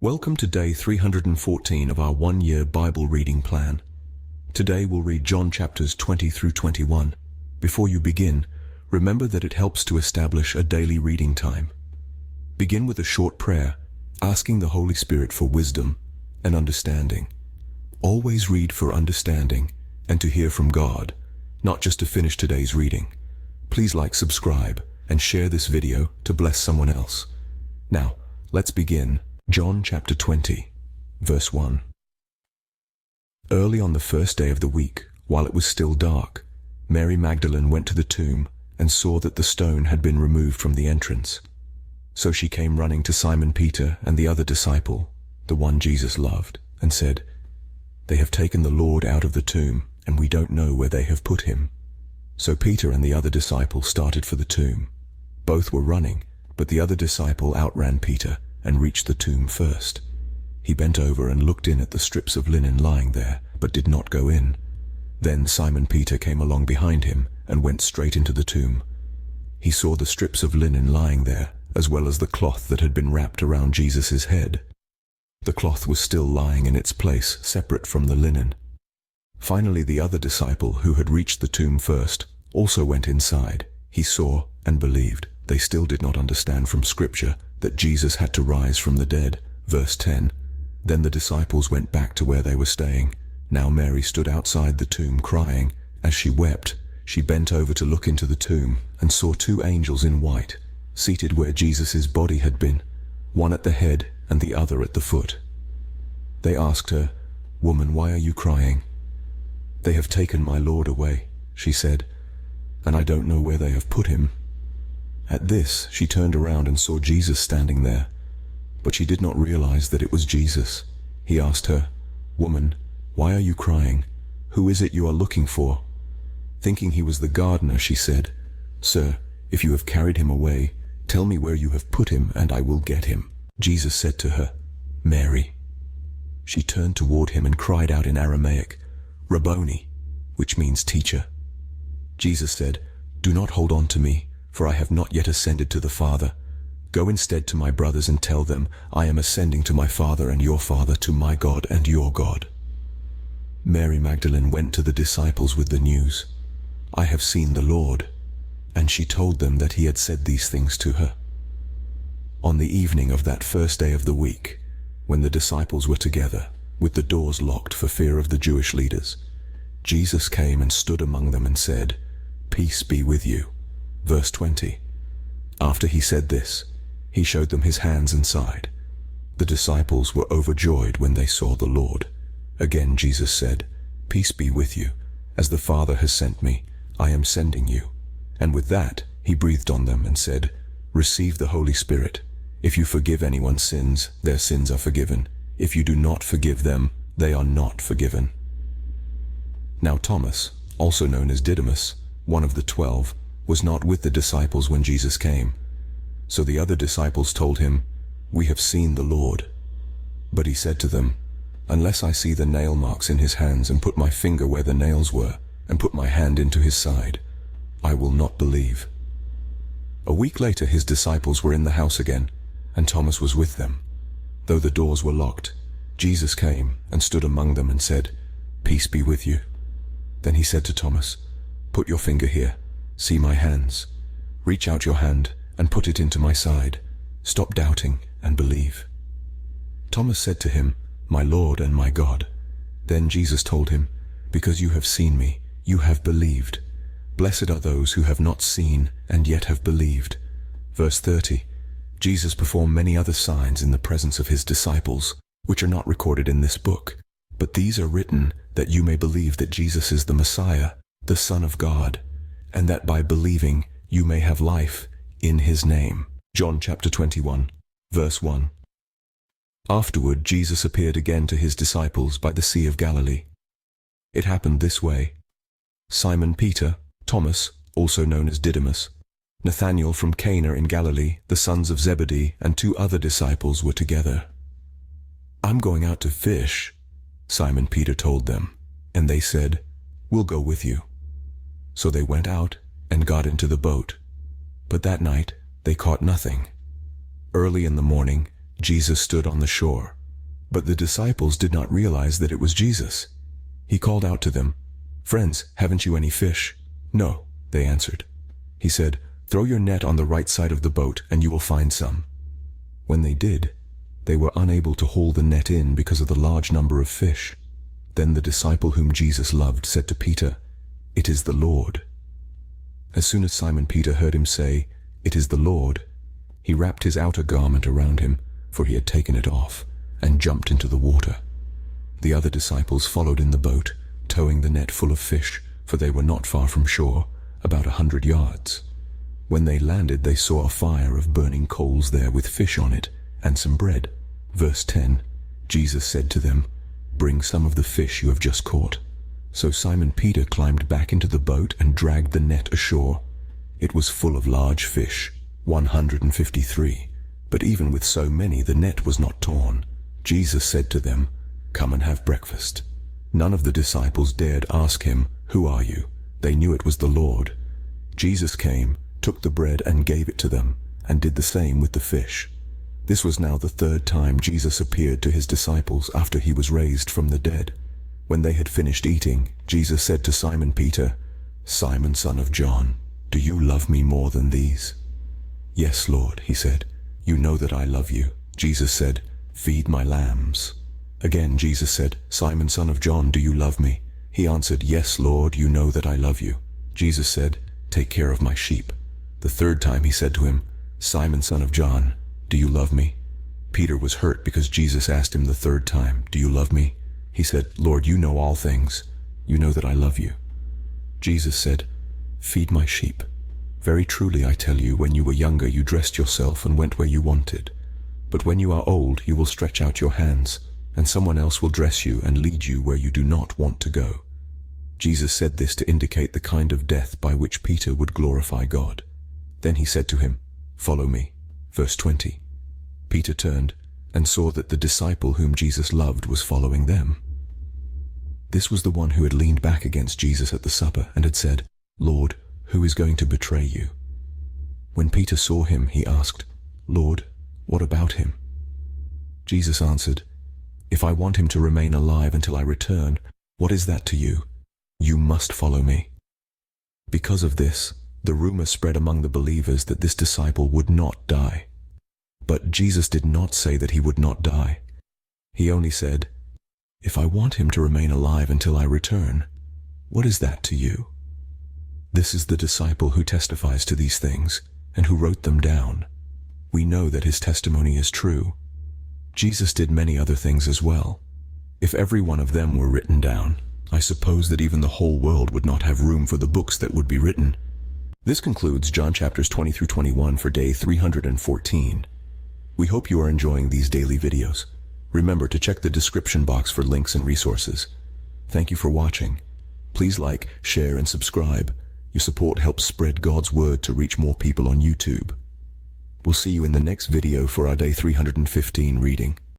Welcome to day 314 of our one-year Bible reading plan. Today we'll read John chapters 20 through 21. Before you begin, remember that it helps to establish a daily reading time. Begin with a short prayer, asking the Holy Spirit for wisdom and understanding. Always read for understanding and to hear from God, not just to finish today's reading. Please like, subscribe, and share this video to bless someone else. Now, let's begin. John chapter 20, verse 1. Early on the first day of the week, while it was still dark, Mary Magdalene went to the tomb and saw that the stone had been removed from the entrance. So she came running to Simon Peter and the other disciple, the one Jesus loved, and said, "They have taken the Lord out of the tomb, and we don't know where they have put him." So Peter and the other disciple started for the tomb. Both were running, but the other disciple outran Peter and reached the tomb first. He bent over and looked in at the strips of linen lying there, but did not go in. Then Simon Peter came along behind him and went straight into the tomb. He saw the strips of linen lying there, as well as the cloth that had been wrapped around Jesus' head. The cloth was still lying in its place, separate from the linen. Finally, the other disciple, who had reached the tomb first, also went inside. He saw and believed. They still did not understand from Scripture that Jesus had to rise from the dead. Verse 10. Then the disciples went back to where they were staying. Now Mary stood outside the tomb crying. As she wept, she bent over to look into the tomb and saw two angels in white, seated where Jesus' body had been, one at the head and the other at the foot. They asked her, "Woman, why are you crying?" "They have taken my Lord away," she said, "and I don't know where they have put him." At this, she turned around and saw Jesus standing there, but she did not realize that it was Jesus. He asked her, "Woman, why are you crying? Who is it you are looking for?" Thinking he was the gardener, she said, "Sir, if you have carried him away, tell me where you have put him, and I will get him." Jesus said to her, "Mary." She turned toward him and cried out in Aramaic, "Rabboni," which means teacher. Jesus said, "Do not hold on to me, for I have not yet ascended to the Father. Go instead to my brothers and tell them, I am ascending to my Father and your Father, to my God and your God." Mary Magdalene went to the disciples with the news, "I have seen the Lord," and she told them that he had said these things to her. On the evening of that first day of the week, when the disciples were together, with the doors locked for fear of the Jewish leaders, Jesus came and stood among them and said, "Peace be with you." Verse 20. After he said this, he showed them his hands and side. The disciples were overjoyed when they saw the Lord. Again Jesus said, "Peace be with you. As the Father has sent me, I am sending you." And with that, he breathed on them and said, "Receive the Holy Spirit. If you forgive anyone's sins, their sins are forgiven. If you do not forgive them, they are not forgiven." Now Thomas, also known as Didymus, one of the 12, was not with the disciples when Jesus came. So the other disciples told him, "We have seen the Lord." But he said to them, "Unless I see the nail marks in his hands and put my finger where the nails were and put my hand into his side, I will not believe." A week later his disciples were in the house again, and Thomas was with them. Though the doors were locked, Jesus came and stood among them and said, "Peace be with you." Then he said to Thomas, "Put your finger here. See my hands. Reach out your hand and put it into my side. Stop doubting and believe." Thomas said to him, "My Lord and my God." Then Jesus told him, "Because you have seen me, you have believed. Blessed are those who have not seen and yet have believed." Verse 30. Jesus performed many other signs in the presence of his disciples, which are not recorded in this book. But these are written that you may believe that Jesus is the Messiah, the Son of God, and that by believing you may have life in his name. John chapter 21, verse 1. Afterward, Jesus appeared again to his disciples by the Sea of Galilee. It happened this way. Simon Peter, Thomas, also known as Didymus, Nathanael from Cana in Galilee, the sons of Zebedee, and 2 other disciples were together. "I'm going out to fish," Simon Peter told them, and they said, "We'll go with you." So they went out and got into the boat. But that night they caught nothing. Early in the morning, Jesus stood on the shore, but the disciples did not realize that it was Jesus. He called out to them, "Friends, haven't you any fish?" "No," they answered. He said, "Throw your net on the right side of the boat and you will find some." When they did, they were unable to haul the net in because of the large number of fish. Then the disciple whom Jesus loved said to Peter, "It is the Lord." As soon as Simon Peter heard him say, "It is the Lord," he wrapped his outer garment around him, for he had taken it off, and jumped into the water. The other disciples followed in the boat, towing the net full of fish, for they were not far from shore, about 100 yards. When they landed, they saw a fire of burning coals there with fish on it, and some bread. Verse 10, Jesus said to them, "Bring some of the fish you have just caught." So Simon Peter climbed back into the boat and dragged the net ashore. It was full of large fish, 153, but even with so many the net was not torn. Jesus said to them, "Come and have breakfast." None of the disciples dared ask him, "Who are you?" They knew it was the Lord. Jesus came, took the bread and gave it to them, and did the same with the fish. This was now the third time Jesus appeared to his disciples after he was raised from the dead. When they had finished eating, Jesus said to Simon Peter, "Simon, son of John, do you love me more than these?" "Yes, Lord," he said. "You know that I love you." Jesus said, "Feed my lambs." Again Jesus said, "Simon, son of John, do you love me?" He answered, "Yes, Lord, you know that I love you." Jesus said, "Take care of my sheep." The third time he said to him, "Simon, son of John, do you love me?" Peter was hurt because Jesus asked him the third time, "Do you love me?" He said, "Lord, you know all things. You know that I love you." Jesus said, "Feed my sheep. Very truly I tell you, when you were younger you dressed yourself and went where you wanted. But when you are old you will stretch out your hands, and someone else will dress you and lead you where you do not want to go." Jesus said this to indicate the kind of death by which Peter would glorify God. Then he said to him, "Follow me." Verse 20. Peter turned and saw that the disciple whom Jesus loved was following them. This was the one who had leaned back against Jesus at the supper and had said, "Lord, who is going to betray you?" When Peter saw him, he asked, "Lord, what about him?" Jesus answered, "If I want him to remain alive until I return, what is that to you? You must follow me." Because of this, the rumor spread among the believers that this disciple would not die. But Jesus did not say that he would not die. He only said, "If I want him to remain alive until I return, what is that to you?" This is the disciple who testifies to these things and who wrote them down. We know that his testimony is true. Jesus did many other things as well. If every one of them were written down, I suppose that even the whole world would not have room for the books that would be written. This concludes John chapters 20 through 21 for day 314. We hope you are enjoying these daily videos. Remember to check the description box for links and resources. Thank you for watching. Please like, share, and subscribe. Your support helps spread God's word to reach more people on YouTube. We'll see you in the next video for our day 315 reading.